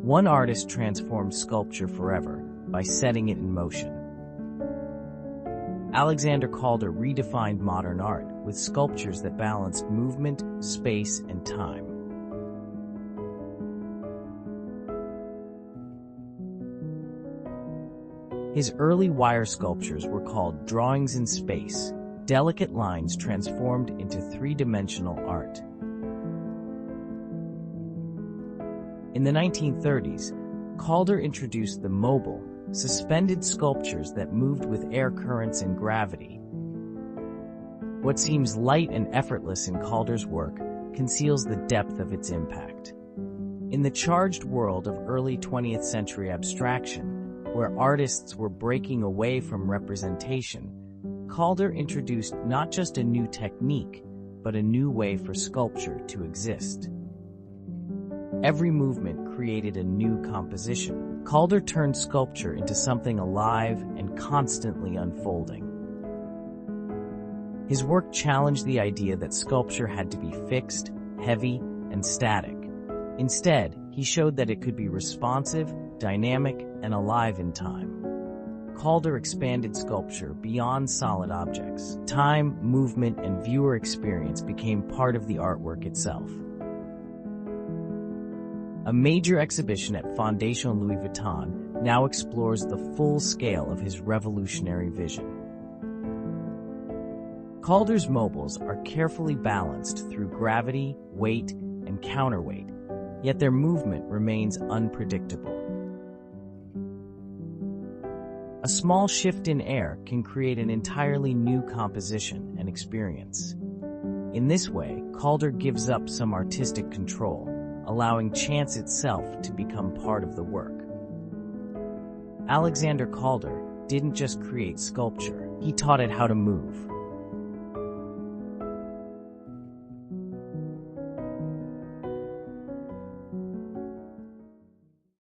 One artist transformed sculpture forever by setting it in motion. Alexander Calder redefined modern art with sculptures that balanced movement, space, and time. His early wire sculptures were called drawings in space, delicate lines transformed into three-dimensional art. In the 1930s, Calder introduced the mobile, suspended sculptures that moved with air currents and gravity. What seems light and effortless in Calder's work conceals the depth of its impact. In the charged world of early 20th century abstraction, where artists were breaking away from representation, Calder introduced not just a new technique, but a new way for sculpture to exist. Every movement created a new composition. Calder turned sculpture into something alive and constantly unfolding. His work challenged the idea that sculpture had to be fixed, heavy, and static. Instead, he showed that it could be responsive, dynamic, and alive in time. Calder expanded sculpture beyond solid objects. Time, movement, and viewer experience became part of the artwork itself. A major exhibition at Fondation Louis Vuitton now explores the full scale of his revolutionary vision. Calder's mobiles are carefully balanced through gravity, weight, and counterweight, yet their movement remains unpredictable. A small shift in air can create an entirely new composition and experience. In this way, Calder gives up some artistic control, allowing chance itself to become part of the work. Alexander Calder didn't just create sculpture, he taught it how to move.